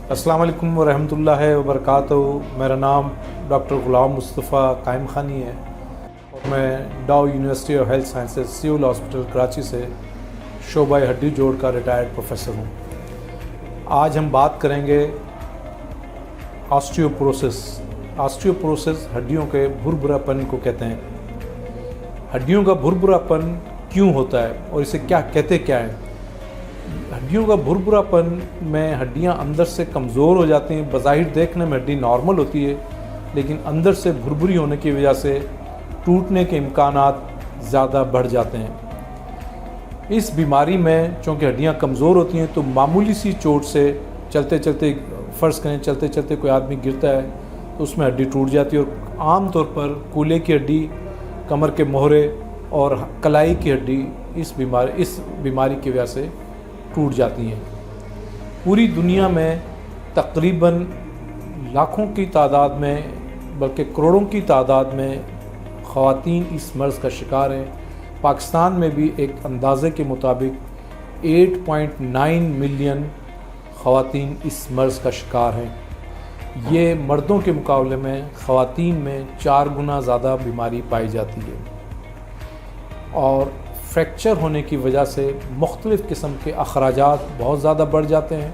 अस्सलाम वालेकुम वरहमतुल्लाहि वबरकातुहू। मेरा नाम डॉक्टर ग़ुलाम मुस्तफ़ा कायम ख़ानी है और मैं Dow University of Health Sciences civil hospital Karachi से शोबा हड्डी जोड़ का रिटायर्ड प्रोफेसर हूँ। आज हम बात करेंगे ऑस्टियोपोरोसिस। ऑस्टियोपोरोसिस हड्डियों के भुरभुरापन को कहते हैं। हड्डियों का भुरभुरापन क्यों होता है और इसे क्या है? हड्डियों का भुरभुरापन में हड्डियां अंदर से कमज़ोर हो जाती हैं। बज़ाहिर देखने में हड्डी नॉर्मल होती है, लेकिन अंदर से भुरभुरी होने की वजह से टूटने के इम्कानात ज़्यादा बढ़ जाते हैं। इस बीमारी में चूँकि हड्डियां कमज़ोर होती हैं तो मामूली सी चोट से चलते चलते फ़र्ज़ करें चलते चलते कोई आदमी गिरता है तो उसमें हड्डी टूट जाती है और आम तौर पर कूल्हे की हड्डी, कमर के मोहरे और कलाई की हड्डी इस बीमारी की वजह से टूट जाती हैं। पूरी दुनिया में तकरीबन लाखों की तादाद में बल्कि करोड़ों की तादाद में ख़वातीन इस मर्ज़ का शिकार हैं। पाकिस्तान में भी एक अंदाज़े के मुताबिक 8.9 मिलियन ख़वातीन इस मर्ज़ का शिकार हैं। ये मर्दों के मुकाबले में ख़वातीन में 4 गुना ज़्यादा बीमारी पाई जाती है और फ्रैक्चर होने की वजह से मुख्तलिफ़ किस्म के अखराजात बहुत ज़्यादा बढ़ जाते हैं।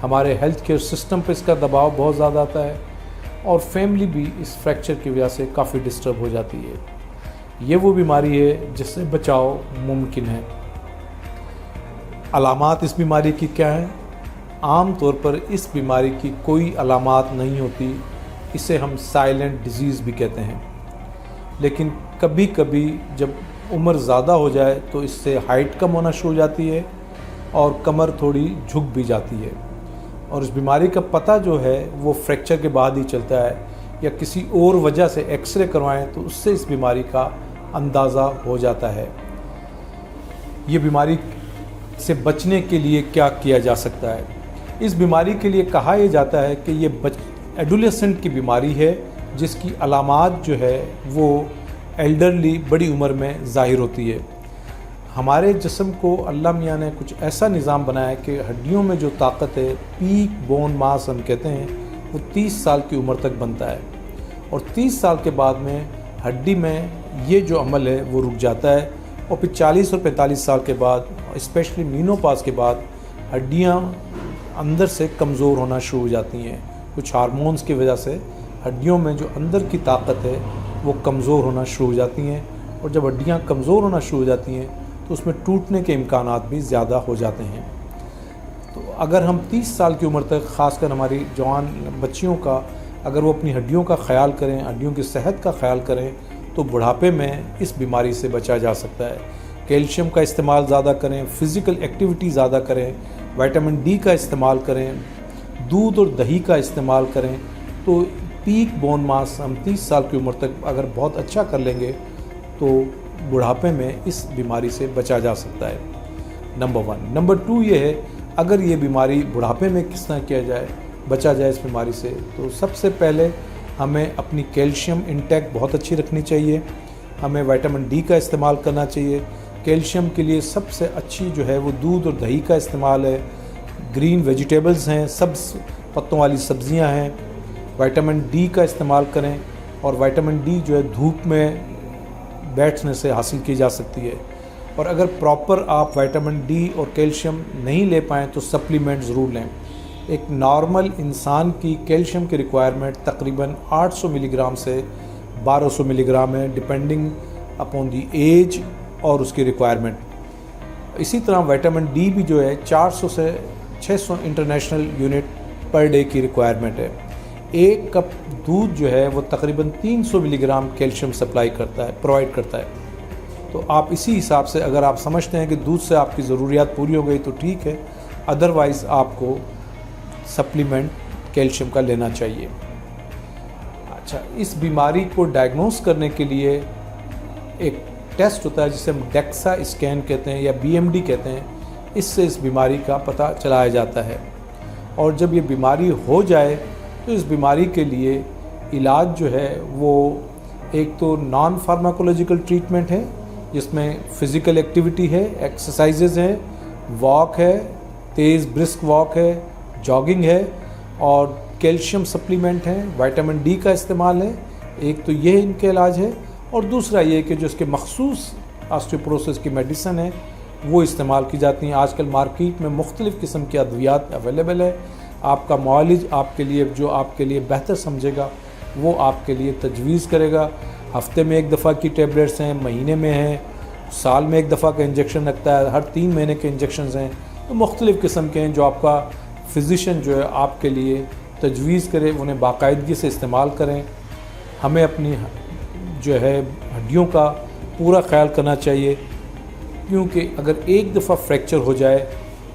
हमारे हेल्थ केयर सिस्टम पर इसका दबाव बहुत ज़्यादा आता है और फैमिली भी इस फ्रैक्चर की वजह से काफ़ी डिस्टर्ब हो जाती है। ये वो बीमारी है जिससे बचाव मुमकिन है। अलामात इस बीमारी की क्या हैं? आम तौर पर इस बीमारी की कोई अलामात नहीं होती। इसे हम साइलेंट डिजीज़ भी कहते हैं, लेकिन कभी कभी जब उम्र ज़्यादा हो जाए तो इससे हाइट कम होना शुरू हो जाती है और कमर थोड़ी झुक भी जाती है। और इस बीमारी का पता जो है वो फ्रैक्चर के बाद ही चलता है या किसी और वजह से एक्सरे करवाएं तो उससे इस बीमारी का अंदाज़ा हो जाता है। ये बीमारी से बचने के लिए क्या किया जा सकता है? इस बीमारी के लिए कहा यह जाता है कि ये एडोलेसेंट की बीमारी है जिसकी अलामात जो है वो एल्डरली बड़ी उम्र में ज़ाहिर होती है। हमारे जिस्म को अल्लाह मियाँ ने कुछ ऐसा निज़ाम बनाया है कि हड्डियों में जो ताकत है, पीक बोन मास हम कहते हैं, वो 30 साल की उम्र तक बनता है और 30 साल के बाद में हड्डी में ये जो अमल है वो रुक जाता है और फिर 40 और 45 साल के बाद, स्पेशली मीनोपॉज़ के बाद, हड्डियाँ अंदर से कमज़ोर होना शुरू हो जाती हैं। कुछ हार्मोन्स की वजह से हड्डियों में जो अंदर की ताकत है वो कमज़ोर होना शुरू हो जाती हैं और जब हड्डियाँ कमज़ोर होना शुरू हो जाती हैं तो उसमें टूटने के इम्कानात भी ज़्यादा हो जाते हैं। तो अगर हम 30 साल की उम्र तक, ख़ासकर हमारी जवान बच्चियों का, अगर वो अपनी हड्डियों का ख़याल करें, हड्डियों की सेहत का ख़याल करें तो बुढ़ापे में इस बीमारी से बचा जा सकता है। कैल्शियम का इस्तेमाल ज़्यादा करें, फ़िज़िकल एक्टिविटी ज़्यादा करें, विटामिन डी का इस्तेमाल करें, दूध और दही का इस्तेमाल करें तो पीक बोन मास हम 30 साल की उम्र तक अगर बहुत अच्छा कर लेंगे तो बुढ़ापे में इस बीमारी से बचा जा सकता है। नंबर 1। नंबर 2 ये है, अगर ये बीमारी बुढ़ापे में किस तरह किया जाए, बचा जाए इस बीमारी से, तो सबसे पहले हमें अपनी कैल्शियम इंटेक बहुत अच्छी रखनी चाहिए। हमें विटामिन डी का इस्तेमाल करना चाहिए। कैल्शियम के लिए सबसे अच्छी जो है वो दूध और दही का इस्तेमाल है। ग्रीन वेजिटेबल्स हैं, सब्ज़ पत्तों वाली सब्ज़ियाँ हैं। विटामिन डी का इस्तेमाल करें और विटामिन डी जो है धूप में बैठने से हासिल की जा सकती है। और अगर प्रॉपर आप विटामिन डी और कैल्शियम नहीं ले पाएँ तो सप्लीमेंट ज़रूर लें। एक नॉर्मल इंसान की कैल्शियम की रिक्वायरमेंट तकरीबन 800 मिलीग्राम से 1200 मिलीग्राम है, डिपेंडिंग अपॉन दी एज और उसकी रिक्वायरमेंट। इसी तरह विटामिन डी भी जो है 400 से 600 इंटरनेशनल यूनिट पर डे की रिक्वायरमेंट है। एक कप दूध जो है वो तकरीबन 300 मिलीग्राम कैल्शियम प्रोवाइड करता है। तो आप इसी हिसाब से, अगर आप समझते हैं कि दूध से आपकी ज़रूरियात पूरी हो गई तो ठीक है, अदरवाइज़ आपको सप्लीमेंट कैल्शियम का लेना चाहिए। अच्छा, इस बीमारी को डायग्नोस करने के लिए एक टेस्ट होता है जिसे हम डेक्सा स्कैन कहते हैं या BMD कहते हैं। इससे इस बीमारी का पता चलाया जाता है और जब ये बीमारी हो जाए तो इस बीमारी के लिए इलाज जो है वो एक तो नॉन फार्माकोलॉजिकल ट्रीटमेंट है जिसमें फ़िज़िकल एक्टिविटी है, एक्सरसाइजेज़ हैं, वॉक है, तेज़ ब्रिस्क वॉक है, जॉगिंग है اور کیلشیم سپلیمنٹ ہیں، وائٹامن ڈی کا استعمال ہے، ایک تو یہ ان کے علاج ہے، اور دوسرا یہ کہ جو اس کے مخصوص آسٹیوپروسس کی میڈیسن ہے وہ استعمال کی جاتی ہیں۔ آج کل مارکیٹ میں مختلف قسم کی ادویات اویلیبل ہے، آپ کا معالج آپ کے لیے جو آپ کے لیے بہتر سمجھے گا وہ آپ کے لیے تجویز کرے گا۔ ہفتے میں ایک دفعہ کی ٹیبلیٹس ہیں، مہینے میں ہیں، سال میں ایک دفعہ کا انجیکشن لگتا ہے، ہر 3 مہینے کے انجیکشنز ہیں، تو مختلف قسم کے ہیں جو آپ کا فزیشین جو ہے آپ کے لیے تجویز کرے، انہیں باقاعدگی سے استعمال کریں۔ ہمیں اپنی جو ہے ہڈیوں کا پورا خیال کرنا چاہیے، کیونکہ اگر ایک دفعہ فریکچر ہو جائے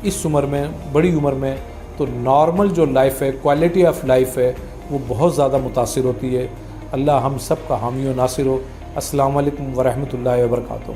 اس عمر میں، بڑی عمر میں، تو نارمل جو لائف ہے، کوالٹی آف لائف ہے، وہ بہت زیادہ متاثر ہوتی ہے۔ اللہ ہم سب کا حامی و ناصر ہو۔ السلام علیکم ورحمۃ اللہ وبرکاتہ۔